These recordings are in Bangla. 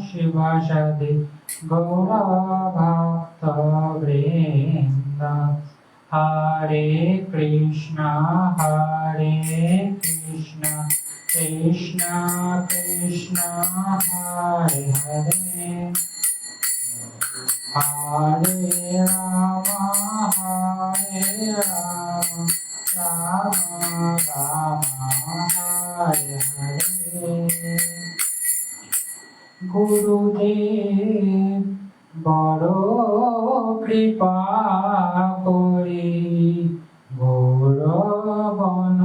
শিবাসাদি গৌরভক্তবৃন্দ হরে কৃষ্ণ কৃষ্ণ কৃষ্ণ হরে হরে হরে রাম রাম রাম হরে হরে। গুরুদেব বড় কৃপা করি গৌর বন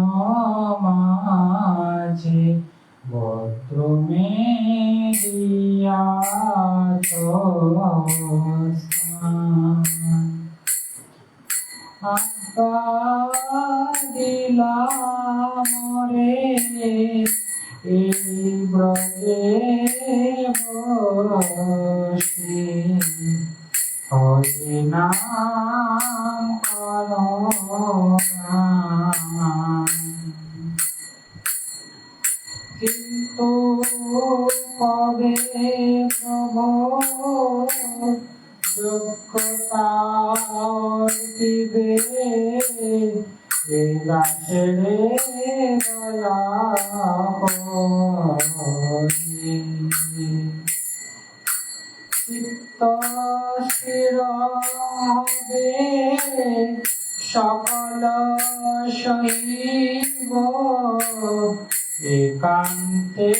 মাঝে বদ্রমে দিয়াছ আজ্ঞা দিলাম রে এই ব্রজে বসে হরি নাম করো কিন্তু কবে প্রভু যোগ্যতা দিবে দাসরে দয়া চিত্ত স্থির হবে সকল সহিব একান্তে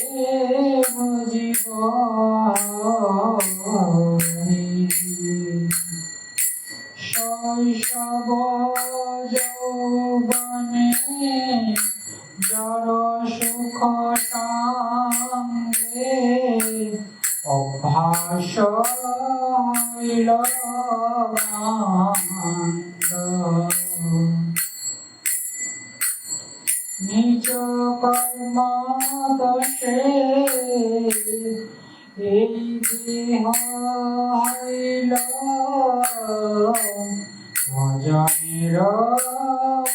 বুঝিব শৈশব যৌবনে জড় সুখ সঙ্গে অভ্যাস হইল নিজ কর্ম দোষে এই দেহ হইল ভজনের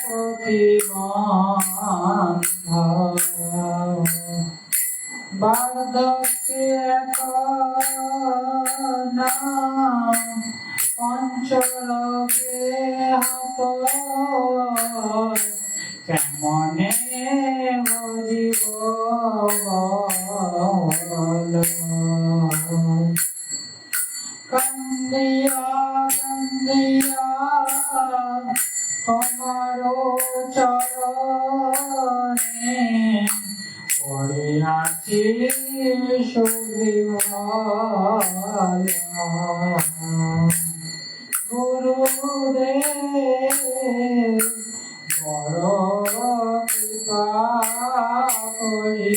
প্রতিবন্ধ বার্ধক্যে না পঞ্চরোগে হত কেমনে বুঝিব কান্দিয়া কান্দিয়া তোমার চরণে পড়ে আছি সুবিমল গুরুদেব বড় কৃপা করি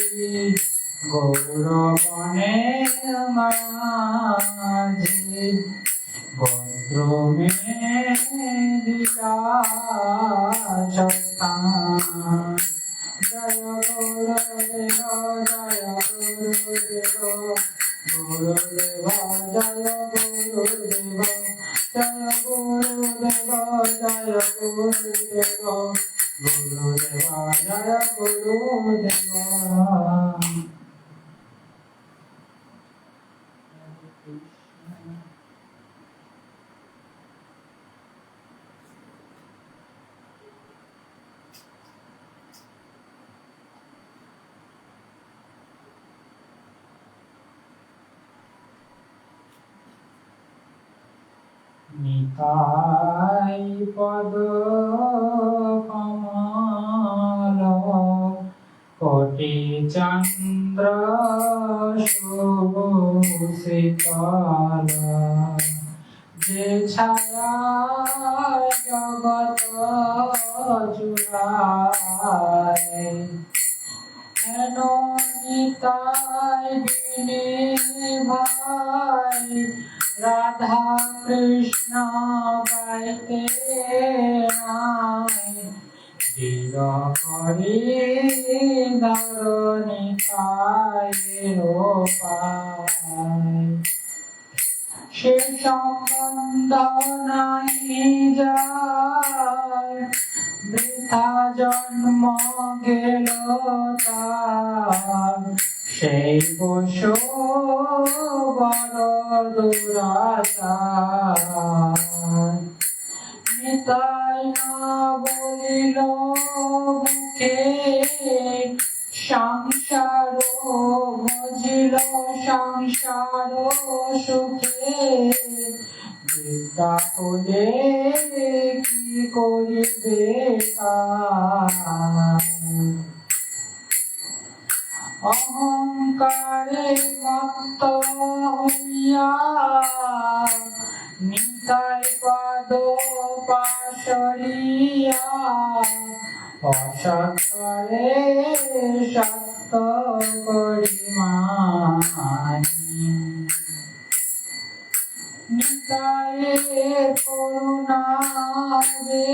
গৌরবনে মাঝে বদ্রমে দিলা স্থান। জয় গুরুদেব জয় গুরুদেব গুরুদেব জয় গুরুদেব জয় গুরুদেব জয় গুরুদেব গুরুদেব জয় গুরুদেব। নিতাই পদ কমল কোটি চন্দ্র শুভ শীতল যে ছায়া জগত জুড়ায় হেন নিতাই বিনে ভাই রাধা কৃষ্ণ গাইতে নাই দিল করি ধরণী পায়ের পায় সে সম্বন্ধ নাই যায় বৃথা জন্ম গেল তার সেই পশু বড় দুরাচার নিতাই না বলিল মুখে সংসার ভজিল সংসার সুখে বিদ্যা করে কি করিবে অহংকারে মত্ত হইয়া নিতাই পদ পাশরিয়া অসৎরে সত্য করিমানি নিতায়ে করুণা রে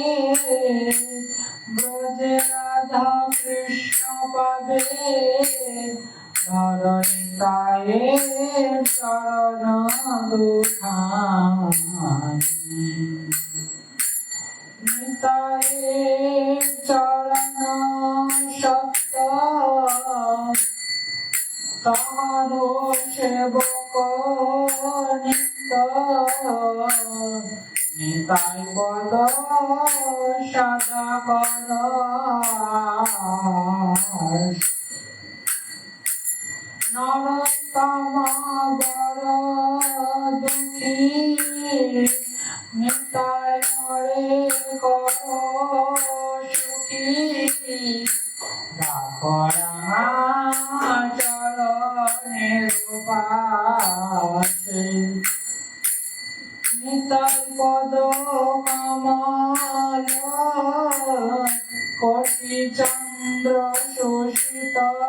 ব্রজে রাধা কৃষ্ণ পাবে ধর নিতায়ে চরণ দুখানি নিতায়ে চরণ সত্য তাহার সেবক নিত্য নিতাই পদ সদা কর নরোত্তম বড় দুঃখী নিতাই মরে কর সুখী চরণের পাশে নিতাই পদ কমল কোটি চন্দ্র সুশীতল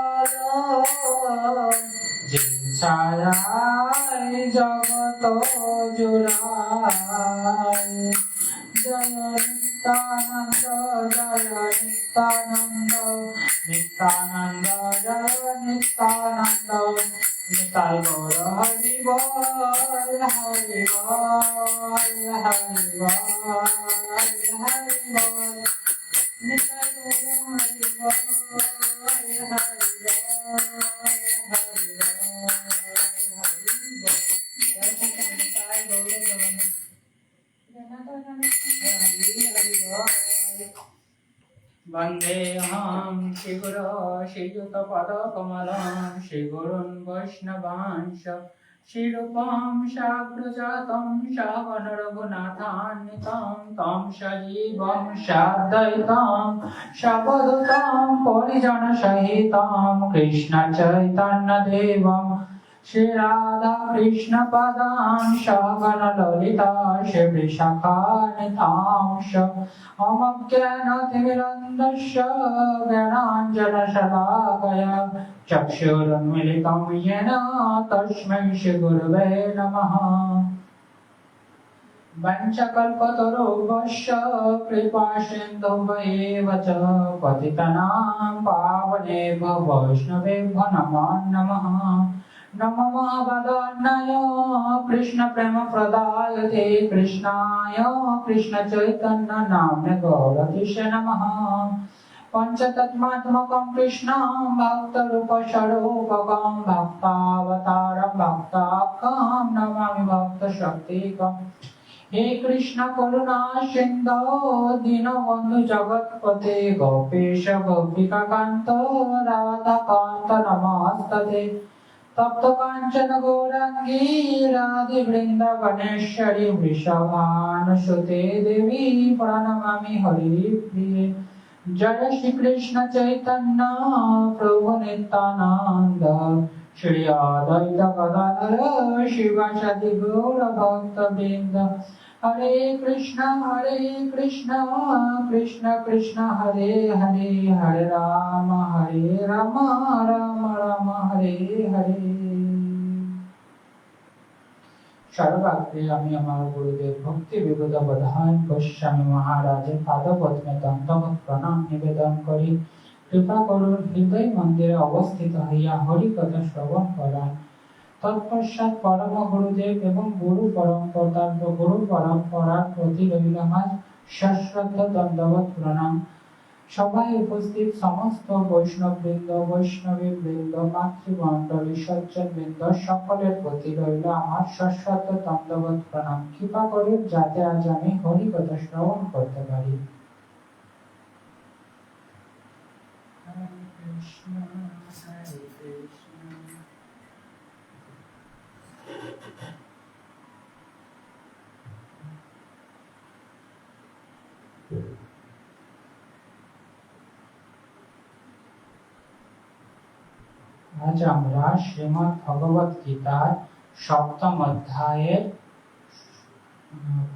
যে ছায়ায় জগত জুড়ায় জয় নিত্যানন্দ জয় নিত্যানন্দ নিত্যানন্দ জয় নিত্যানন্দ নিতাই গৌর হরি বল হরি বল হরি বল হরি বল নিতাই গৌর হরি বল হরি বল হরি বল वन्देऽहं श्रीगुरो श्रीयुतपदकमलं श्रीगुरुन् वैष्णवांश श्रीरूपं साग्रजातं श्रवणरघुनाथान्वितं तं सजीवं साद्वैतं सवधूतं परिजनसहितं कृष्णचैतन्यदेवं श्री राधा कृष्ण पदां सगण ललिता श्री वृषभानितांश अमज्ञानतिमिरन्दस्य ज्ञानाञ्जनशलाकया चक्षुरुन्मीलितं येन तस्मै श्रीगुरवे नमः वंशकल्पतरुभ्यश्च कृपासिन्धुभ्येव च पतितानां पावनेभ्यो वैष्णवेभ्यो नमो नमः नमो महावदन्नाय कृष्ण प्रेम प्रदायते कृष्णाय कृष्ण चैतन्य नाम्ने गौरतिशे नमः पंचतत्मात्मकं कृष्णं भक्तरूपस्वरूपकं भक्तावतारं भक्ताख्यं नमामि भक्तशक्तिकम् हे कृष्ण करुणा सिन्धो दीनबन्धु जगत्पते गोपेश गोपिका कान्त राधा कान्त नमस्तते तप्त कांचन गौरांगी राधे वृंदावनेश्वरी वृषभानुसुते देवी प्रणमामि हरिप्रिये जय श्री कृष्ण चैतन्य प्रभु नित्यानंद श्री अद्वैत गदाधर शिवासादि गौर भक्तवृंद हरे कृष्ण कृष्ण कृष्ण हरे हरे हरे राम राम राम हरे हरे सर्वाग्रे আমি আমার গুরুদেব ভক্তি বিগত প্রধান গোস্বামী মহারাজের পাদপদ্মে দণ্ডবৎ প্রণাম নিবেদন করি কৃপা করুন হৃদয় মন্দিরে অবস্থিত হইয়া হরিকথা শ্রবণ করান তৎপশ্চাৎ পরম গুরুদেব এবং গুরু পরম্পরার প্রতি রইল আমার সশ্রদ্ধ দণ্ডবৎ প্রণাম সভায় উপস্থিত সমস্ত বৈষ্ণববৃন্দ, বৈষ্ণবী বৃন্দ, মাতৃমণ্ডলী, সজ্জন বৃন্দ সকলের প্রতি রইল আমার সশ্রদ্ধ দণ্ডবত প্রণাম। কৃপা করুন যাতে আজ আমি হরিকথা শ্রবণ করতে পারি। হরে কৃষ্ণ হরে কৃষ্ণ। আজ আমরা শ্রীমদ্ ভগবত গীতার সপ্তম অধ্যায়ের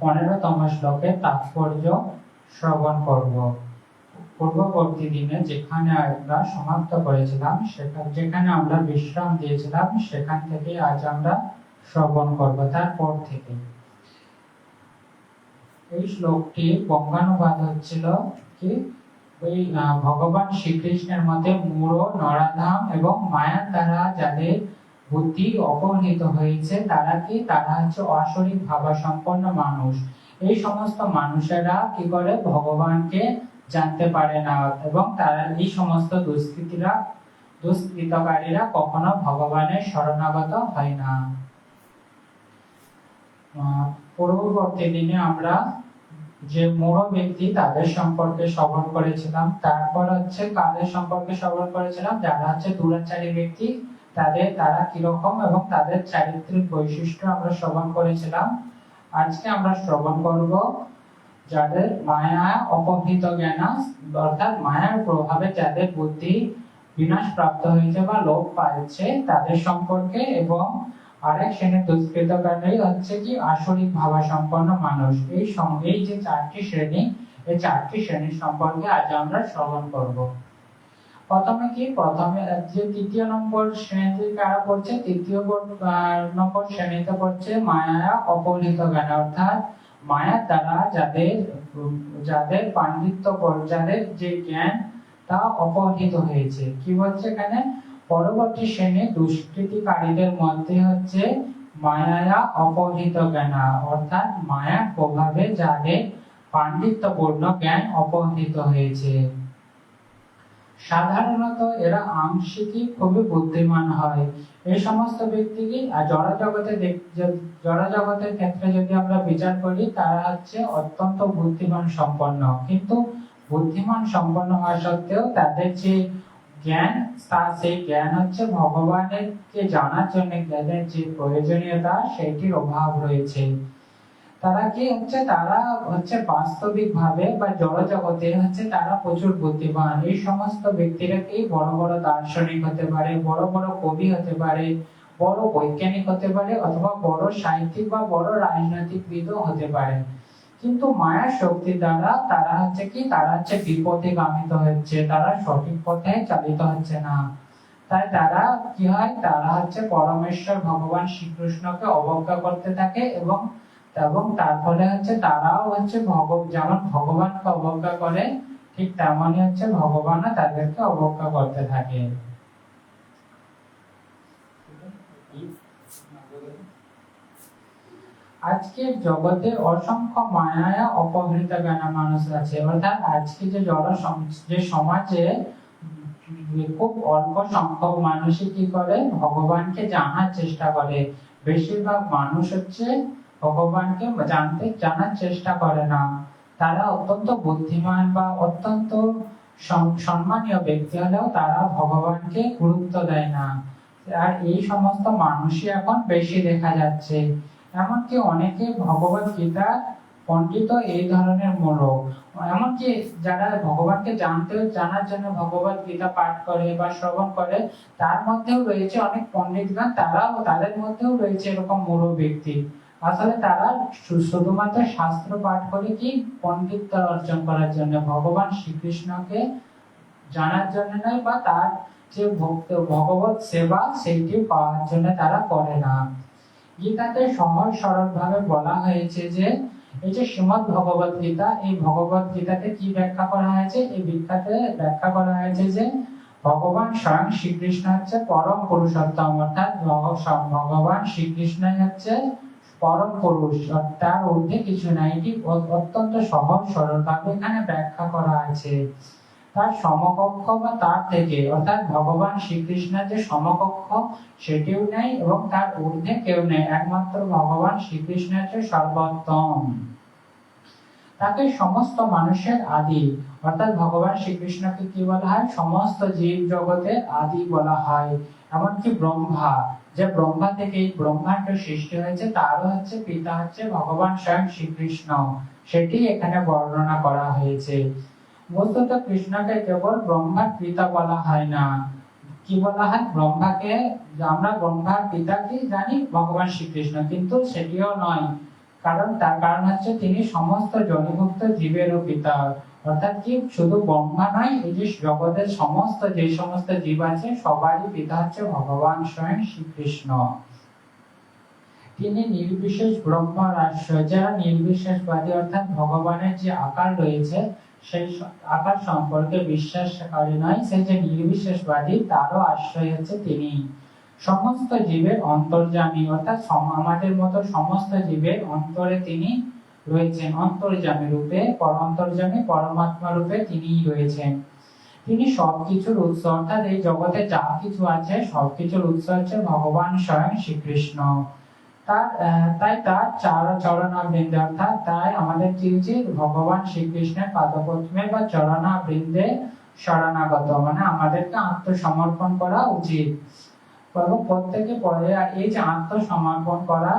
15তম শ্লোকের তাৎপর্য শ্রবণ করব। পূর্ববর্তী দিনে যেখানে আমরা সমাপ্ত করেছিলাম, যেখানে আমরা বিশ্রাম দিয়েছিলাম, সেখান থেকে আজ আমরা শ্রবণ করব। তারপর থেকে এই শ্লোকটি বঙ্গানুবাদ হচ্ছিল কি, ওই ভগবান শ্রীকৃষ্ণের মধ্যে মূঢ়, নরাধাম এবং মায়ার দ্বারা যাদের বুদ্ধি অপহৃত হয়েছে তারা কি, তারা হচ্ছে অশরীর ভাবাসম্পন্ন মানুষ। এই সমস্ত মানুষেরা কি করে, ভগবানকে জানতে পারে না এবং তারা এই সমস্ত দুষ্কৃতকারীরা কখনো ভগবানের শরণাগত হয় না। পূর্ববর্তী দিনে আমরা যে মূঢ় ব্যক্তি তাদের সম্পর্কে শ্রবণ করেছিলাম, তারপর হচ্ছে কাদের সম্পর্কে শ্রবণ করেছিলাম, যারা হচ্ছে দুরাচারী ব্যক্তি তারা কিরকম এবং তাদের চারিত্রিক বৈশিষ্ট্য আমরা শ্রবণ করেছিলাম। আজকে আমরা শ্রবণ করব যাদের মায়া অপহৃত জ্ঞান, অর্থাৎ মায়ার প্রভাবে যাদের বুদ্ধি বিনাশ প্রাপ্ত হয়েছে বা লোপ পাচ্ছে তাদের সম্পর্কে, এবং আরেক শ্রেণীর দুষ্কৃতকারী হচ্ছে কি আসরিক ভাবাসম্পন্ন মানুষ। এই যে চারটি শ্রেণী, এই চারটি শ্রেণীর সম্পর্কে আজ আমরা শ্রবণ করব। প্রথমে যে তৃতীয় নম্বর শ্রেণীতে কারা পড়ছে, তৃতীয় নম্বর শ্রেণীতে পড়ছে মায়া অপহৃত জ্ঞান, অর্থাৎ মায়ার দ্বারা যাদের পাণ্ডিত্য, যাদের যে জ্ঞান তা অপহৃত হয়েছে। কি হচ্ছে এখানে, পরবর্তী শ্রেণীর দুষ্কৃতিকারীদের মধ্যে হচ্ছে মায়া অপহৃত জ্ঞান, অর্থাৎ মায়ার প্রভাবে যাদের পাণ্ডিত্যপূর্ণ জ্ঞান অপহৃত হয়েছে। সাধারণত এরা আংশিকই খুবই বুদ্ধিমান হয়। এই সমস্ত ব্যক্তিকে জড়জগতের ক্ষেত্রে যদি আমরা বিচার করি, তারা হচ্ছে অত্যন্ত বুদ্ধিমান সম্পন্ন, কিন্তু বুদ্ধিমান সম্পন্ন হওয়া সত্ত্বেও তাদের যে জ্ঞান, সেই জ্ঞান হচ্ছে ভগবানের কে জানার জন্য জ্ঞানের যে প্রয়োজনীয়তা সেটির অভাব রয়েছে। তারা হচ্ছে বাস্তবিক ভাবে বা জড়জগতে হচ্ছে তারা প্রচুর বুদ্ধিমান। এই সমস্ত ব্যক্তিরা কি বড় বড় দার্শনিক হতে পারে, বড় বড় কবি হতে পারে, বড় বৈজ্ঞানিক হতে পারে, অথবা বড় সাহিত্যিক বা বড় রাজনৈতিকবিদও হতে পারে, কিন্তু মায়ার শক্তির দ্বারা তারা হচ্ছে বিপথে গামিত হচ্ছে, তারা সঠিক পথে চালিত হচ্ছে না। তাই তারা কি হয়, তারা হচ্ছে পরমেশ্বর ভগবান শ্রীকৃষ্ণকে অবজ্ঞা করতে থাকে এবং তার ফলে হচ্ছে তারাও হচ্ছে যেমন ভগবানকে অবজ্ঞা করে, ঠিক তেমনই হচ্ছে ভগবানও তাদেরকে অবজ্ঞা করতে থাকে। আজকের জগতে অসংখ্য মায়া অপহৃত জ্ঞান মানুষ আছে, অর্থাৎ আজকে যে সমাজে খুব অল্প সংখ্যক মানুষই কি করে, ভগবানকে জানার চেষ্টা করে। বেশিরভাগ মানুষ হচ্ছে ভগবানকে জানার চেষ্টা করে না। তারা অত্যন্ত বুদ্ধিমান বা অত্যন্ত সম্মানীয় ব্যক্তি হলেও তারা ভগবানকে গুরুত্ব দেয় না। আর এই সমস্ত মানুষই এখন বেশি দেখা যাচ্ছে। এমনকি অনেকে ভগবত গীতা পণ্ডিত এই ধরনের মূলক, এমনকি যারা ভগবানকে জানার জন্য ভগবত গীতা পাঠ করে বা শ্রবণ করে, তার মধ্যেও রয়েছে অনেক পণ্ডিতগণ, তাদের মধ্যেও রয়েছে এরকম মূঢ় ব্যক্তি। আসলে তারা শুধুমাত্র শাস্ত্র পাঠ করে কি পণ্ডিত্য অর্জন করার জন্য, ভগবান শ্রীকৃষ্ণকে জানার জন্য নয়, বা তার যে ভগবত সেবা সেইটি পাওয়ার জন্য তারা করে না। গীতাতে সহজ সরল ভাবে বলা হয়েছে যে এই যে শ্রীমদ্ ভগবত গীতা, এই ভগবত গীতাতে কি ব্যাখ্যা করা হয়েছে, এই গীতাতে ব্যাখ্যা করা হয়েছে যে ভগবান স্বয়ং শ্রীকৃষ্ণ হচ্ছে পরম পুরুষোত্তম, অর্থাৎ ভগবান শ্রীকৃষ্ণই হচ্ছে পরম পুরুষ, তার ঊর্ধ্বে কিছু নাই। এটি অত্যন্ত সহজ সরল ভাবে এখানে ব্যাখ্যা করা আছে। তার সমকক্ষ বা তার থেকে, অর্থাৎ ভগবান শ্রীকৃষ্ণের যে সমকক্ষ সেটিও নেই এবং তার ঊর্ধ্বে কেউ নেই, একমাত্র ভগবান শ্রীকৃষ্ণের যে সর্বোত্তম। তাকে সমস্ত মানুষের আদি, অর্থাৎ ভগবান শ্রীকৃষ্ণকে কি বলা হয়, সমস্ত জীব জগতের আদি বলা হয়। এমনকি ব্রহ্মা, যে ব্রহ্মা থেকে এই ব্রহ্মাণ্ড সৃষ্টি হয়েছে, তারও হচ্ছে পিতা হচ্ছে ভগবান স্বয়ং শ্রীকৃষ্ণ, সেটি এখানে বর্ণনা করা হয়েছে। বস্তুত কৃষ্ণকে কেবল ব্রহ্মার পিতা বলা হয় না, কি বলা হয়, ব্রহ্মাকে, আমরা ব্রহ্মার পিতা কি জানি ভগবান শ্রীকৃষ্ণ, কিন্তু সেটিও নয়। তার কারণ হচ্ছে তিনি সমস্ত জনিভুক্ত জীবেরও পিতা, অর্থাৎ কি শুধু ব্রহ্মা নয়, এই যে জগতের সমস্ত যে সমস্ত জীব আছে সবারই পিতা হচ্ছে ভগবান স্বয়ং শ্রীকৃষ্ণ। তিনি নির্বিশেষ ব্রহ্মার আশ্রয়। যারা নির্বিশেষবাদী, অর্থাৎ ভগবানের যে আকার রয়েছে সেই আকার সম্পর্কে বিশ্বাসকারী নয়, সে যে নির্বিশেষবাদী, তারও আশ্রয় হচ্ছে তিনি। সমস্ত জীবের অন্তর্যামী, অর্থাৎ আমাদের মতো সমস্ত জীবের অন্তরে তিনি রয়েছেন, অন্তর্যামী রূপে, অন্তর্যামী পরমাত্মা রূপে তিনিই রয়েছেন। তিনি সবকিছুর উৎস, অর্থাৎ এই জগতে যা কিছু আছে সবকিছুর উৎস হচ্ছে ভগবান স্বয়ং শ্রীকৃষ্ণ। তাই তার চরণাবৃন্দে, অর্থাৎ তাই আমাদের কি উচিত, ভগবান শ্রীকৃষ্ণের পাদপদ্মে বা চরণাবৃন্দে শরণাগত, মানে আমাদেরকে আত্মসমর্পণ করা উচিত। প্রত্যেকে পড়ে। আর এই যে আত্মসমর্পণ করা,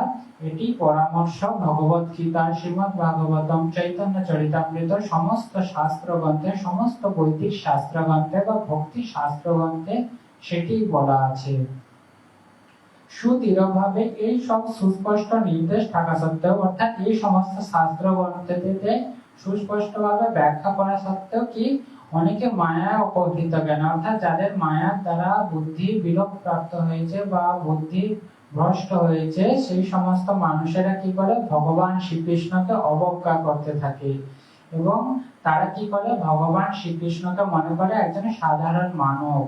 এটি পরামর্শ ভগবত গীতা, শ্রীমদ ভাগবতম, চৈতন্য চরিতামৃত, সমস্ত শাস্ত্রগ্রন্থে, সমস্ত বৈদিক শাস্ত্রগ্রন্থে বা ভক্তি শাস্ত্রগ্রন্থে সেটি বলা আছে। সুদৃঢ়ভাবে এই সব সুস্পষ্ট নির্দেশ থাকা সত্ত্বেও, অর্থাৎ এই সমস্ত শাস্ত্র গ্রন্থটিতে সুস্পষ্টভাবে ব্যাখ্যা করা সত্ত্বেও কি অনেকে মায়ায় অপহৃত জ্ঞান, অর্থাৎ যাদের মায়ার দ্বারা বুদ্ধি বিলোপ প্রাপ্ত হয়েছে বা বুদ্ধি ভ্রষ্ট হয়েছে, সেই সমস্ত মানুষেরা কি করে, ভগবান শ্রীকৃষ্ণকে অবজ্ঞা করতে থাকে এবং তারা কি করে, ভগবান শ্রীকৃষ্ণকে মনে করে একজন সাধারণ মানব।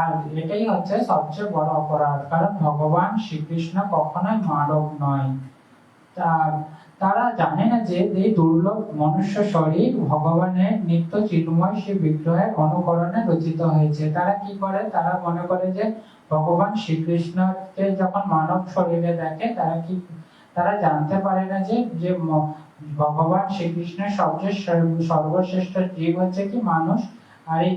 আর এটাই হচ্ছে সবচেয়ে বড় অপরাধ, কারণ ভগবান শ্রীকৃষ্ণ কখনোই মানব নয়। তারা জানে না যে এই দুর্লভ মনুষ্য শরীর ভগবানের নিত্য চিন্ময় সেই বিগ্রহের অনুকরণে রচিত হয়েছে। তারা কি করে, তারা মনে করে যে ভগবান শ্রীকৃষ্ণকে যখন মানব শরীরে দেখে, তারা জানতে পারে না যে ভগবান শ্রীকৃষ্ণের সবচেয়ে সর্বশ্রেষ্ঠ জীব হচ্ছে কি মানুষ। আর এই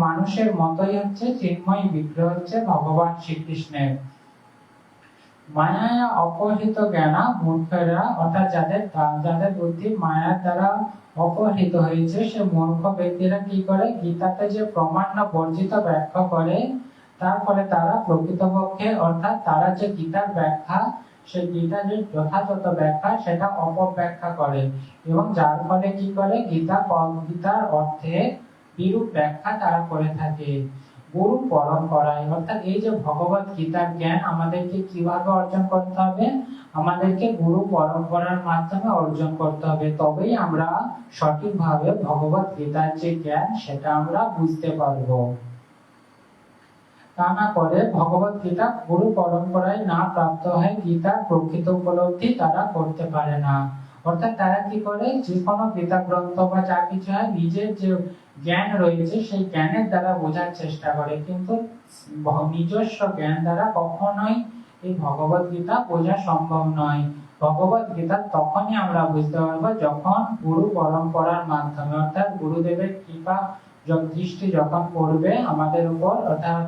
মানুষের মতোই হচ্ছে চিন্ময় বিগ্রহ হচ্ছে ভগবান শ্রীকৃষ্ণের। মায়ায় অপহৃত জ্ঞানা মূর্খেরা, অর্থাৎ যাদের বুদ্ধি মায়ার দ্বারা অপহৃত হয়েছে, সে মূর্খ ব্যক্তিরা কি করে, গীতাতে যে প্রমাণ বর্জিত ব্যাখ্যা করে, তার ফলে তারা প্রকৃতপক্ষে, অর্থাৎ তারা যে গীতার ব্যাখ্যা, সেই গীতার যে যথাযথ ব্যাখ্যা সেটা অপব্যাখ্যা করে এবং যার ফলে কি করে, গীতার অর্থে বিরূপ ব্যাখ্যা তারা করে থাকে। গুরু পরম্পরায়, অর্থাৎ এই যে ভগবত গীতার জ্ঞান আমাদেরকে কিভাবে অর্জন করতে হবে, আমাদেরকে গুরু পরম্পরার মাধ্যমে অর্জন করতে হবে, তবেই আমরা সঠিকভাবে ভগবত গীতার যে জ্ঞান সেটা আমরা বুঝতে পারবো। তা না করে ভগবত গীতা গুরু পরম্পরায় না প্রাপ্ত হয় গীতার প্রকৃত উপলব্ধি তারা করতে পারে না। অর্থাৎ তারা কি করে, যে কোনো গীতা গ্রন্থ বা যা কিছু হয় নিজের যে জ্ঞান রয়েছে সেই জ্ঞানের দ্বারা বোঝার চেষ্টা করে, কিন্তু নিজস্ব জ্ঞান দ্বারা কখনোই এই ভগবত গীতা বোঝা সম্ভব নয়। ভগবত গীতা তখনই আমরা বুঝতে পারবো যখন গুরু পরম্পরার মাধ্যমে, অর্থাৎ গুরুদেবের কৃপা দৃষ্টি যখন পড়বে আমাদের উপর, অর্থাৎ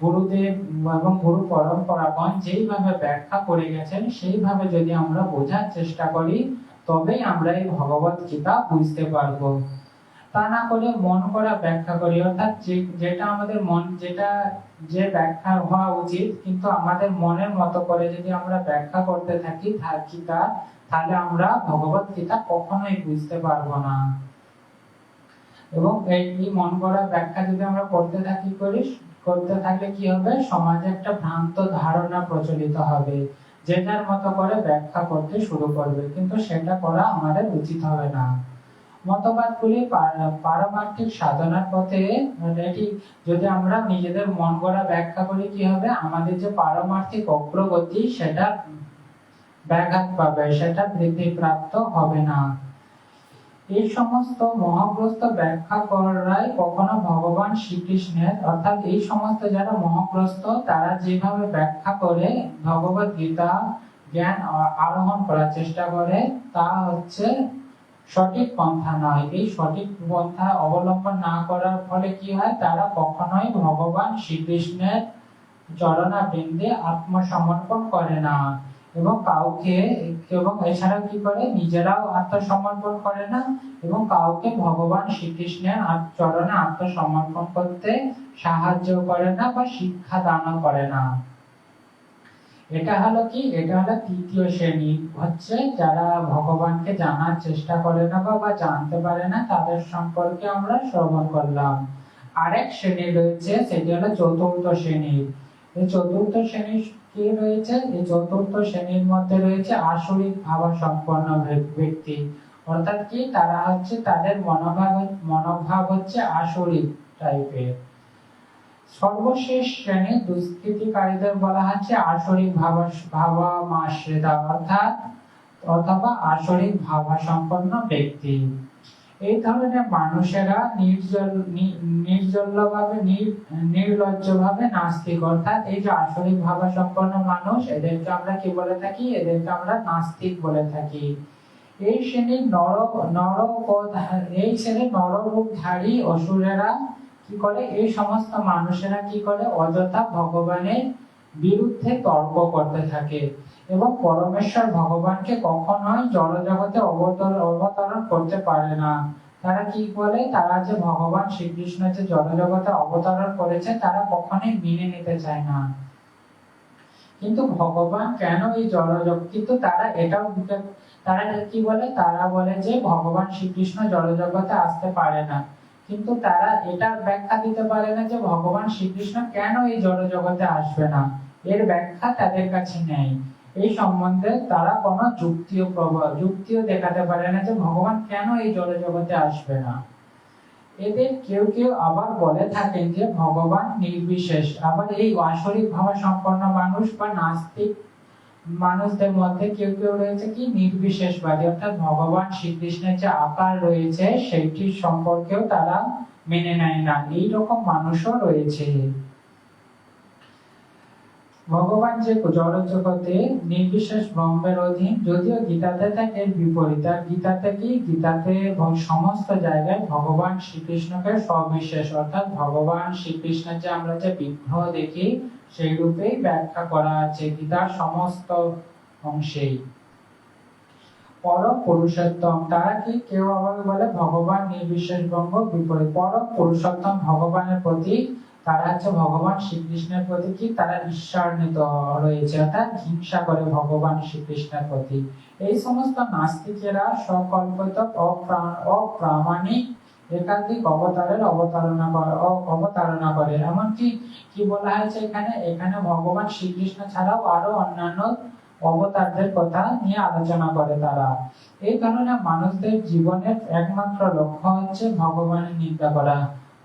গুরুদেব এবং গুরু পরম্পরাগণ যেইভাবে ব্যাখ্যা করে গেছেন সেইভাবে যদি আমরা বোঝার চেষ্টা করি, তবেই আমরা এই ভগবত গীতা বুঝতে পারবো। তা না করে মন করা ব্যাখ্যা করি, অর্থাৎ যেটা আমাদের মন, যে ব্যাখ্যা হওয়া উচিত, কিন্তু আমাদের মনের মতো করে যদি আমরা ব্যাখ্যা করতে থাকি গীতা, তাহলে আমরা ভগবত গীতা কখনোই বুঝতে পারবো না। এবং এই মন করা ব্যাখ্যা যদি আমরা করতে থাকলে কি হবে, সমাজে একটা ভ্রান্ত ধারণা প্রচলিত হবে, যে যার মতো করে ব্যাখ্যা করতে শুরু করবে, কিন্তু সেটা করা আমাদের উচিত হবে না। মতবাদগুলি পারমার্থিক সাধনার পথে, এটি যদি আমরা নিজেদের মন গড়া ব্যাখ্যা করি, কি হবে, আমাদের যে পারমার্থিক অগ্রগতি সেটা ব্যাঘাত পাবে, সেটা বৃদ্ধি প্রাপ্ত হবে না। এই সমস্ত মহাগ্রস্ত ব্যাখ্যা করাই কখনো ভগবান শ্রীকৃষ্ণের, অর্থাৎ এই সমস্ত যারা মহাগ্রস্ত তারা যেভাবে ব্যাখ্যা করে ভগবত গীতা জ্ঞান আরোহণ করার চেষ্টা করে, তা হচ্ছে সঠিক পন্থা নয়। এই সঠিক পন্থা অবলম্বন না করার ফলে কি হয়, তারা কখনোই ভগবান শ্রীকৃষ্ণের চরণাবৃন্দে আত্মসমর্পণ করে না এবং কাউকে, এবং এছাড়া কি করে, নিজেরাও আত্মসমর্পণ করে না এবং কাউকে ভগবান শ্রীকৃষ্ণের চরণে আত্মসমর্পণ করতে সাহায্য করে না বা শিক্ষা দানও করে না। এটা হলো কি, এটা হলো তৃতীয় শ্রেণী, হচ্ছে যারা ভগবানকে জানার চেষ্টা করে না বা জানতে পারে না, তাদের সম্পর্কে আমরা শ্রবণ করলাম। আরেক শ্রেণী রয়েছে, সেটি হলো চতুর্থ শ্রেণী। এই চতুর্থ শ্রেণী কি রয়েছে, এই চতুর্থ শ্রেণীর মধ্যে রয়েছে আসরিক ভাবাসম্পন্ন ব্যক্তি, অর্থাৎ কি তারা হচ্ছে, তাদের মনোভাব হচ্ছে আসরিক টাইপের। সর্বশেষ শ্রেণীর দুষ্কৃতিকারীদের বলা হচ্ছে আসরিক ভাবামাশ্রিতা, অথবা আসরিক ভাবাসম্পন্ন ব্যক্তি। এই ধরনের মানুষেরা নির্লজ্জভাবে নাস্তিক, অর্থাৎ এই যে আসরিক ভাবাসম্পন্ন মানুষ, এদেরকে আমরা কি বলে থাকি, এদেরকে আমরা নাস্তিক বলে থাকি। এই শ্রেণীর নররূপধারী অসুরেরা কি করে, এই সমস্ত মানুষেরা কি করে, অযথা ভগবানের বিরুদ্ধে তর্ক করতে থাকে এবং পরমেশ্বর ভগবানকে কখনোই জড়জগতে অবতরণ করতে পারে না। তারা কি বলে, তারা যে ভগবান শ্রীকৃষ্ণ যে জড়জগতে অবতরণ করেছে তারা কখনোই মেনে নিতে চায় না। কিন্তু ভগবান কেন এই জড়জগৎ, কিন্তু তারা কি বলে, তারা বলে যে ভগবান শ্রীকৃষ্ণ জড়জগতে আসতে পারে না, কিন্তু তারা এটা ব্যাখ্যা দিতে পারে না যে ভগবান শ্রীকৃষ্ণ কেন এই জড়জগতে আসবে না, এর ব্যাখ্যা তাদের কাছে নেই। এই সম্বন্ধে তারা কোনো যুক্তিও দেখাতে পারে না যে ভগবান কেন এই জড়জগতে আসবে না। এদের কেউ কেউ আবার বলে থাকেন যে ভগবান নির্বিশেষ। আবার এই আসরিক ভাবাসম্পন্ন মানুষ বা নাস্তিক মানুষদের মধ্যে কেউ কেউ রয়েছে কি নির্বিশেষবাদী, অর্থাৎ ভগবান শ্রীকৃষ্ণের যে আকার রয়েছে সেইটির সম্পর্কেও তারা মেনে নেয় না। এইরকম মানুষও রয়েছে। ভগবান যে জড়জগতে নির্বিশেষ ব্রহ্মের অধীন, যদিও গীতাতে থাকে বিপরীত। আর গীতাতে সমস্ত জায়গায় ভগবান শ্রীকৃষ্ণকে সবিশেষ, অর্থাৎ ভগবান শ্রীকৃষ্ণের যে আমরা যে বিগ্রহ দেখি সেই রূপেই ব্যাখ্যা করা আছে গীতার সমস্ত অংশেই। পরম পুরুষোত্তম, তারা কি কেউ আবার বলে ভগবান নির্বিশেষ ব্রহ্ম বিপরীত। পরম পুরুষোত্তম ভগবানের প্রতি, তারা হচ্ছে ভগবান শ্রীকৃষ্ণের প্রতি কি তারা ঈশ্বরান্বিত রয়েছে, অর্থাৎ হিংসা করে ভগবান শ্রীকৃষ্ণের প্রতি। এই সমস্ত নাস্তিকেরা সকল্পিত অপ্রামাণিক একাধিক অবতারের অবতারণা করে। এমনকি কি বলা হয়েছে এখানে ভগবান শ্রীকৃষ্ণ ছাড়াও আরো অন্যান্য অবতারদের কথা নিয়ে আলোচনা করে তারা। এই কারণে মানুষদের জীবনের একমাত্র লক্ষ্য হচ্ছে ভগবানের নিন্দা করা।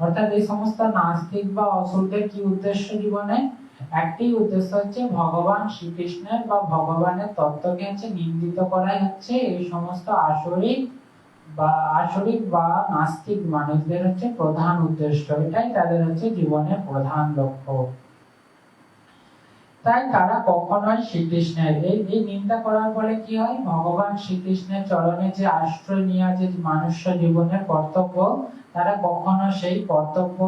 অর্থাৎ এই সমস্ত নাস্তিক বা অসুরদের কি উদ্দেশ্য জীবনে, একটি উদ্দেশ্য হচ্ছে ভগবান শ্রীকৃষ্ণের বা ভগবানের তত্ত্বকে হচ্ছে নিন্দিত করাই হচ্ছে এই সমস্ত আসরিক বা নাস্তিক মানুষদের হচ্ছে প্রধান উদ্দেশ্য। এটাই তাদের হচ্ছে জীবনের প্রধান লক্ষ্য। তাই তারা কখনোই শ্রীকৃষ্ণের এই নিন্দা করার ফলে কি হয়, ভগবান শ্রীকৃষ্ণের চরণে যে আশ্রয় নেওয়া যে মানুষ্য জীবনের কর্তব্য, তারা কখনো সেই কর্তব্য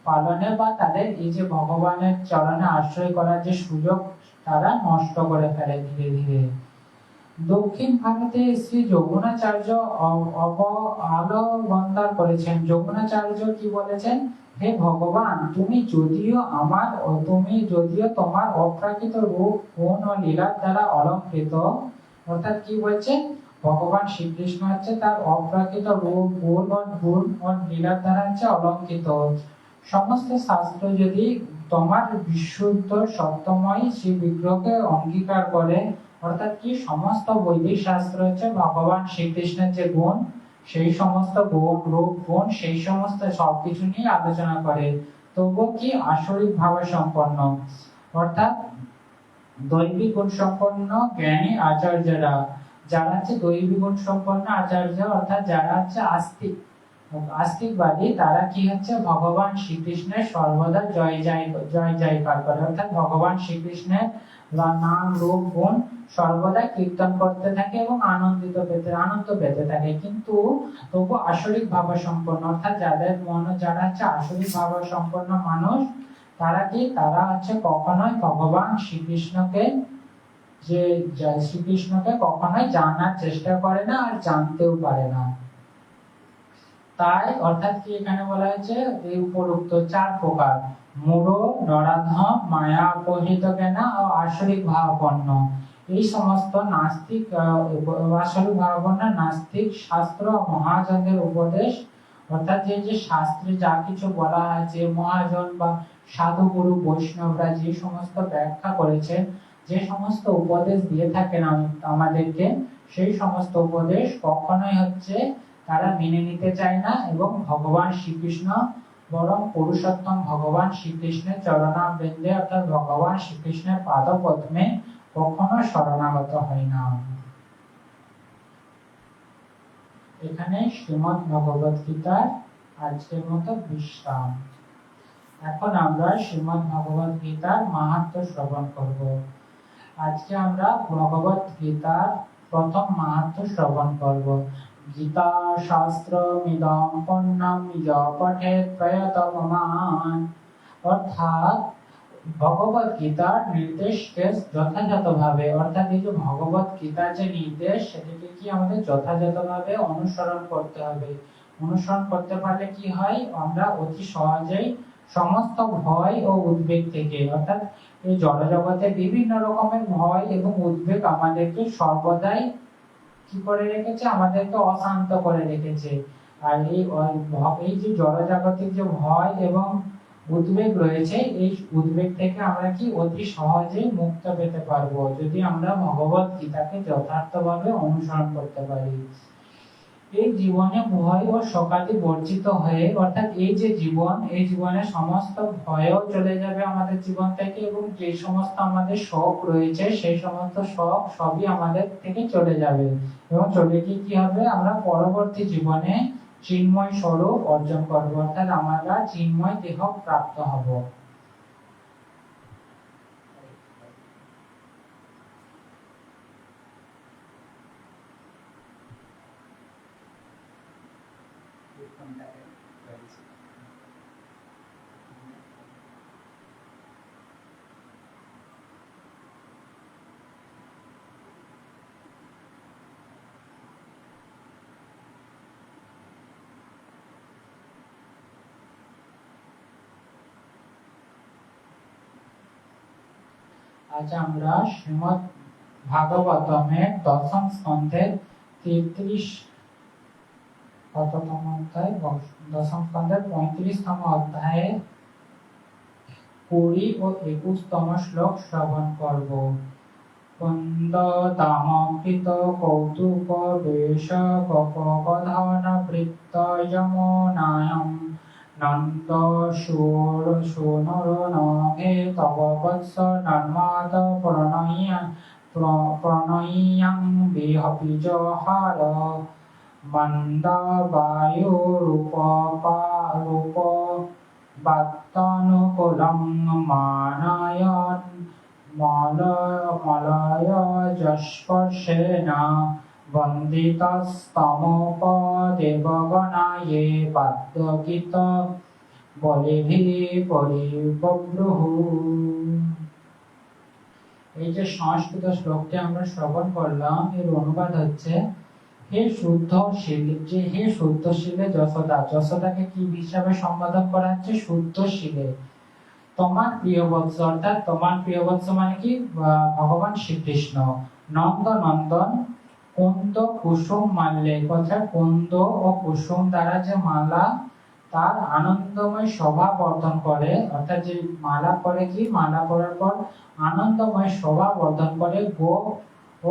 পালনে বা তাদের এই যে ভগবানের চরণে আশ্রয় করার যে সুযোগ তারা নষ্ট করে ফেলে ধীরে ধীরে। দক্ষিণ ভারতে শ্রী যমুনাচার্য আলোবন্দার করেছেন। যমুনাচার্য কি বলেছেন, হে ভগবান, তুমি যদিও তোমার অপ্রাকৃত রূপ গুণ ও লীলার দ্বারা অলঙ্কৃত, অর্থাৎ কি বলছে, ভগবান শ্রীকৃষ্ণ হচ্ছে তার অপ্রাকৃত রূপ গুণ ও লীলার দ্বারা হচ্ছে অলঙ্কৃত। সমস্ত শাস্ত্র যদি তোমার বিশুদ্ধ সত্যময় শ্রী বিগ্রহকে অঙ্গীকার করে, অর্থাৎ কি সমস্ত বৈদিক শাস্ত্র হচ্ছে ভগবান শ্রীকৃষ্ণের যে গুণ, সেই সমস্ত রূপ গুণ সেই সমস্ত সবকিছু নিয়ে আলোচনা করে, তবুও কি আসরিক ভাবে সম্পন্ন, অর্থাৎ দৈবিক গুণ সম্পন্ন জ্ঞানী আচার্যরা যারা হচ্ছে দৈবী গুণ সম্পন্ন আচার্য অর্থাৎ যারা হচ্ছে আস্তিকবাদী, তারা কি হচ্ছে ভগবান শ্রীকৃষ্ণের সর্বদা জয় জয়কার করে, অর্থাৎ ভগবান শ্রীকৃষ্ণের নাম রূপ গুণ সর্বদা কীর্তন করতে থাকে এবং আনন্দ পেতে থাকে। কিন্তু তবু আসরিক ভাব সম্পন্ন অর্থাৎ যারা হচ্ছে আসরিক ভাব সম্পন্ন মানুষ, তারা হচ্ছে কখনোই ভগবান শ্রীকৃষ্ণকে কখনোই জানার চেষ্টা করে না আর জানতেও পারে না। তাই অর্থাৎ কি এখানে বলা হয়েছে এই উপরোক্ত 4 প্রকার মূঢ়, নরাধম, মায়া অপহৃত জ্ঞানা ও আসরিক ভাবাপন্ন, এই সমস্ত নাস্তিক আসরিক ভাবাপন্ন নাস্তিক শাস্ত্র মহাজনদের উপদেশ, অর্থাৎ যে শাস্ত্রে যা কিছু বলা হয়েছে মহাজন বা সাধু গুরু বৈষ্ণবরা যে সমস্ত ব্যাখ্যা করেছে, যে সমস্ত উপদেশ দিয়ে থাকেন আমাদেরকে, সেই সমস্ত উপদেশ কখনোই হচ্ছে তারা মেনে নিতে চায় না এবং ভগবান শ্রীকৃষ্ণ বরং পুরুষোত্তম ভগবান শ্রীকৃষ্ণের চরণামৃন্দে অর্থাৎ ভগবান শ্রীকৃষ্ণের পাদপদ্মে কখনো শরণাগত হয় না। এখানে শ্রীমদ্ ভগবত গীতার আজকের মতো বিশ্রাম। এখন আমরা শ্রীমদ্ ভগবত গীতার মাহাত্ম্য শ্রবণ করব। আজকে আমরা ভগবত গীতার প্রথম মাহাত্ম্য শ্রবণ করব। গীতা শাস্ত্রমিদং পণ্যং ইয়ো পঠেৎ প্রয়তমান, অর্থাৎ ভগবত গীতার নির্দেশকে যথাযথভাবে, অর্থাৎ এই যে ভগবত গীতার যে নির্দেশ সেটাকে কি আমাদের যথাযথভাবে অনুসরণ করতে হবে। অনুসরণ করতে পারলে কি হয়, আমরা অতি সহজেই সমস্ত ভয় ও উদ্বেগ থেকে, অর্থাৎ এই জড়জগতে বিভিন্ন রকমের ভয় এবং উদ্বেগ আমাদেরকে সর্বদাই কি করে রেখেছে, আমাদেরকে অশান্ত করে রেখেছে। আর এই যে জড়জাগতিক যে ভয় এবং উদ্বেগ রয়েছে, এই উদ্বেগ থেকে আমরা কি অতি সহজেই মুক্ত পেতে পারবো যদি আমরা ভগবত গীতাকে যথার্থভাবে অনুসরণ করতে পারি। এই জীবনে ভয় ও শোকাদি বর্জিত হয়ে, অর্থাৎ এই যে জীবন, এই জীবনে সমস্ত ভয়ও চলে যাবে আমাদের জীবন থেকে এবং যে সমস্ত আমাদের শোক রয়েছে সেই সমস্ত শোক সবই আমাদের থেকে চলে যাবে এবং চলে গিয়ে কি হবে, আমরা পরবর্তী জীবনে চিন্ময় স্বরূপ অর্জন করবো, অর্থাৎ আমরা চিন্ময় দেহ প্রাপ্ত হব। আজ আমরা শ্রীমদ্ ভাগবতমের দশম স্কন্ধের 33 দশম স্কন্ধের 35তম অধ্যায়ে 20 ও 21তম শ্লোক শ্রবণ করব। কুন্দতামকৃত কৌতুক বেশ গপগধন বৃত্ত যমুনায়ম নন্দ সুনরনঘে তব বৎস নর্মাদ প্রণয়্যাং বিজহার মন্দবায়ু রূপ বাত্তানুকূলং মানায়ন মলয় যস্পর্শেন বন্দিতস্তমোপদেবগণায়ে বাদ্যগীত বলিভিঃ পরিবভ্রুঃ। এই যে সংস্কৃত শ্লোকটি আমরা শ্রবণ করলাম, এর অনুবাদ হচ্ছে, হে শুদ্ধশীলে যশোদা, যশোদাকে কি হিসাবে সম্বোধন করা হচ্ছে, শুদ্ধশীলে তোমার প্রিয় বৎস, অর্থাৎ তোমার প্রিয় বৎস মানে কি ভগবান শ্রীকৃষ্ণ, নন্দন কুন্দ কুসুম মাল্যে, অর্থাৎ কুন্দ ও কুসুম দ্বারা যে মালা তার আনন্দময় শোভা বর্ধন করে, অর্থাৎ যে মালা পরে কি মালা পরার পর আনন্দময় শোভা বর্ধন করে গো ও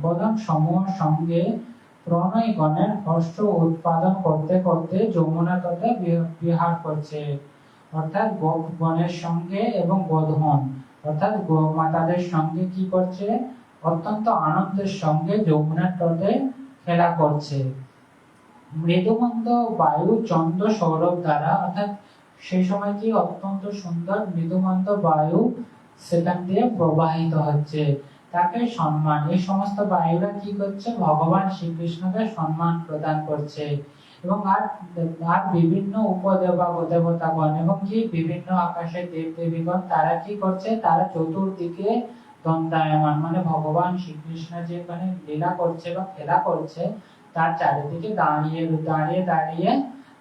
গোধন সমূহ সঙ্গে প্রণয়গণের হর্ষ উৎপাদন করতে করতে যমুনা তটে বিহার করছে, অর্থাৎ গণের সঙ্গে এবং গোধন অর্থাৎ গোমাতাদের সঙ্গে কি করছে, অত্যন্ত আনন্দের সঙ্গে যমুনার তটে খেলা করছে। মৃদুমন্দ বায়ু চন্দ্র সৌরভ দ্বারা, অর্থাৎ সেই সময় কি অত্যন্ত সুন্দর মৃদুমন্দ বায়ু সেখান দিয়ে প্রবাহিত হচ্ছে, তাকে সম্মান, এই সমস্ত বায়ুরা কি করছে, ভগবান শ্রীকৃষ্ণকে সম্মান প্রদান করছে। এবং আর বিভিন্ন উপদেবতা দেবতাগণ এবং কি বিভিন্ন আকাশের দেব দেবীগণ তারা কি করছে, তারা চতুর্দিকে দণ্ডায়মান, মানে ভগবান শ্রীকৃষ্ণ যেখানে লীলা করছে বা খেলা করছে তার চারিদিকে দাঁড়িয়ে দাঁড়িয়ে দাঁড়িয়ে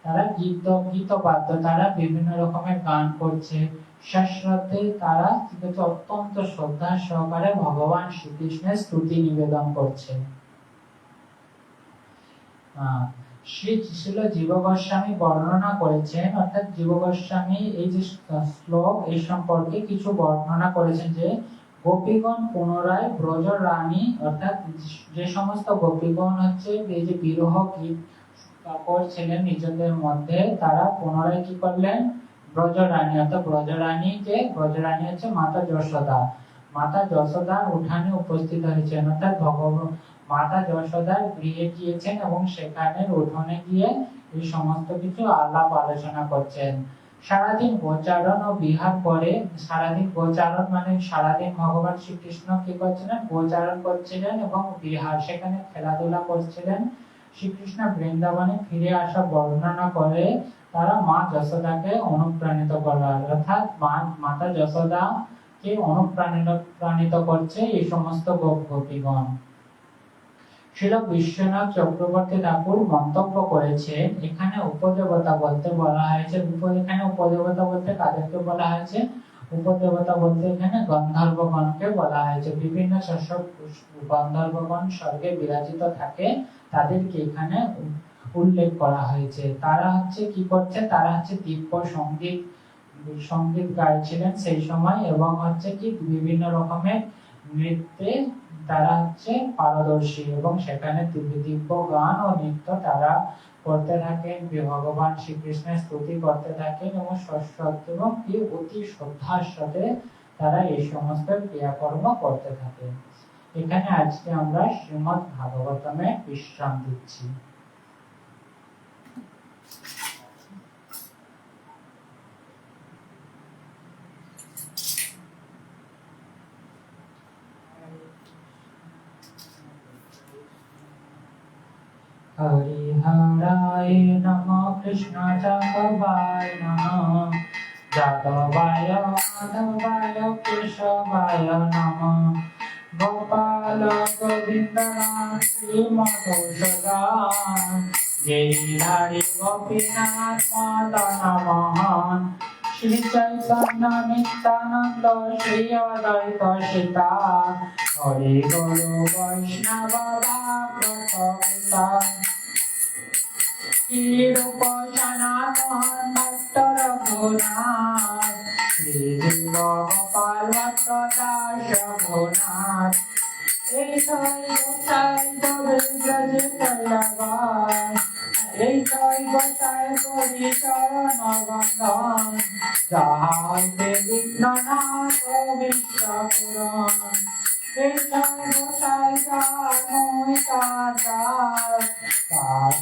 তারা গীত বাদ্য, তারা বিভিন্ন রকমের গান করছে, সশ্রদ্ধে তারা অত্যন্ত শ্রদ্ধা সহকারে ভগবান শ্রীকৃষ্ণের স্তুতি নিবেদন করছে। শ্রীল জীব গোস্বামী বর্ণনা করেছেন, অর্থাৎ জীব গোস্বামী এই যে শ্লোক এই সম্পর্কে কিছু বর্ণনা করেছেন যে গোপীগণ পুনরায় ব্রজ রানী, অর্থাৎ যে সমস্ত গোপীগণ হচ্ছে এই যে বিরহ গীত করছিলেন নিজেদের মধ্যে, তারা পুনরায় কি করলেন, ব্রজরানী, অর্থাৎ ব্রজরানী হচ্ছে মাতা যশোদা, মাতা যশোদার উঠানে উপস্থিত হয়েছেন, অর্থাৎ ভগবান মাতা যশোদার গৃহে গিয়েছেন এবং সেখানে উঠোনে গিয়ে এই সমস্ত কিছু আলাপ আলোচনা করছেন। সারাদিন গোচারণ ও বিহার করে, সারাদিন গোচারণ মানে সারাদিন ভগবান শ্রীকৃষ্ণ কি করছিলেন, গোচারণ করছিলেন এবং বিহার, সেখানে খেলাধুলা করছিলেন। শ্রীকৃষ্ণ বৃন্দাবনে ফিরে আসা বর্ণনা করে তারা মা যশোদাকে অনুপ্রাণিত করার, অর্থাৎ মাতা যশোদা কে অনুপ্রাণিত করছে এই সমস্ত গোপীগণ। শিল বিশ্বনাথ চক্রবর্তী ঠাকুর মন্তব্য করেছেন, এখানে উপদেবতা বলতে বলা হয়েছে, এখানে উপদেবতা বলতে কাদেরকে বলা হয়েছে, উপদেবতা বলতে এখানে গন্ধর্বগণকে বলা হয়েছে। বিভিন্ন গন্ধর্বগণ স্বর্গে বিরাজিত থাকে, তাদেরকে এখানে উল্লেখ করা হয়েছে। তারা হচ্ছে কি করছে, তারা হচ্ছে দিব্য সঙ্গীত গাইছিলেন সেই সময় এবং হচ্ছে কি বিভিন্ন রকমের নৃত্যে তারা হচ্ছে পারদর্শী এবং সেখানে দিব্য গান ও নৃত্য তারা করতে থাকেন, ভগবান শ্রীকৃষ্ণের স্তুতি করতে থাকেন এবং এবং কি অতি শ্রদ্ধার সাথে তারা এই সমস্ত ক্রিয়াকর্ম করতে থাকেন। এখানে আজকে আমরা শ্রীমদ্ ভাগবতমে বিশ্রাম দিচ্ছি। হরিহরায় নমঃ, কৃষ্ণ যাদবায় নমঃ, যাদবায় মাধবায় কেশবায় নমঃ, গোপাল গোবিন্দনাথ শ্রী মধুসূদন, গিরিধারী গোপীনাথ মদন মোহন, শ্রী চৈতন্য নিত্যানন্দ শ্রী অদ্বৈত সীতা, হরি গুরু বৈষ্ণব ভক্ত রূপ সনাতন ভক্ত রঘুনাথ, শ্রী জীব গোপাল ভক্ত দাস রঘুনাথ, এই গোসাই গোবিন্দ কৈলাস, এই গোসাই করি চরণ বন্দন, যাহাতে বিঘ্ননাশ বিশ্বপুরণ, এই গোসাই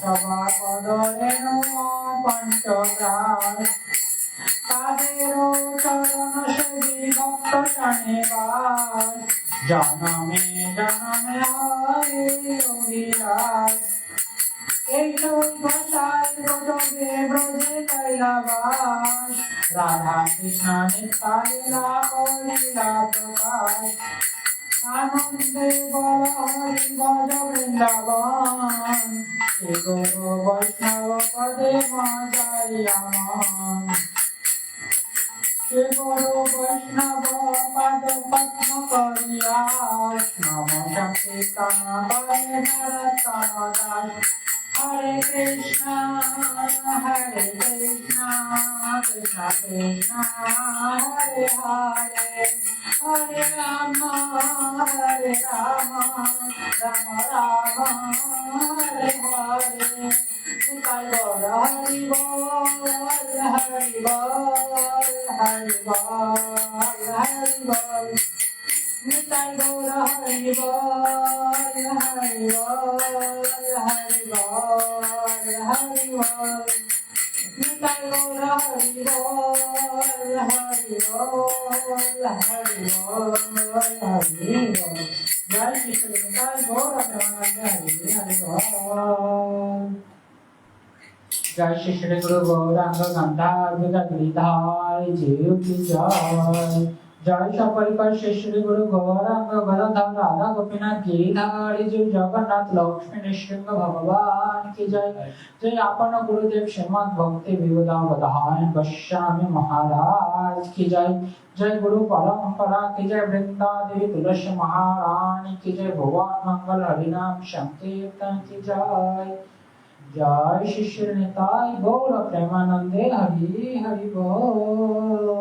সভা পদরে পঞ্চগ্রাস, তাদের চরণ সেবী ভক্ত শনিবাস, জনমে জনমে হরি অভিলাষ, এই গোসাই ব্রজে ব্রজে কৈলাবাস, রাধা কৃষ্ণ নিত্যলীলা করিলা প্রকাশ, আনন্দে বল হরি ভজ বৃন্দাবন, শ্রী গুরু বৈষ্ণব পদে মজাইয়া মন, শ্রী গুরু বৈষ্ণব পদ পদ্ম করিয়া, নম সংকীর্তন করে নরোত্তম দাস, হরে কৃষ্ণ কৃষ্ণ কৃষ্ণ হরে হরে, হরে রাম রাম রাম হরে হরে, নিতাই গৌর হরি বল হরি বল হরি বল হরি বল। নিতাই গৌর হরি বল হরি বল হরি বল হরি বল নিতাই গৌর হরি বল হরি বল হরি বল হরি বল জয় কৃষ্ণ নিতাই গৌর প্রেমানন্দে হরি হরি বল जय श्री श्री गुरु गौरांग गंधार गिरिधार जीव की जय जय सपरिकर श्री श्री गुरु गौरांग गदाधर राधा गोपीनाथ गिरिधार जीव जगन्नाथ लक्ष्मी नृसिंह भगवान की जय जय आपन गुरुदेव श्रीमद भक्ति विविधावधान गोस्वामी महाराज की जय जय गुरु परंपरा की जय वृंदा देवी तुलसी महारानी की जय भगवान मंगल हरिनाम संकीर्तन की जय जय श्री श्री निताय गौर प्रेमानंदे हरि हरि बोल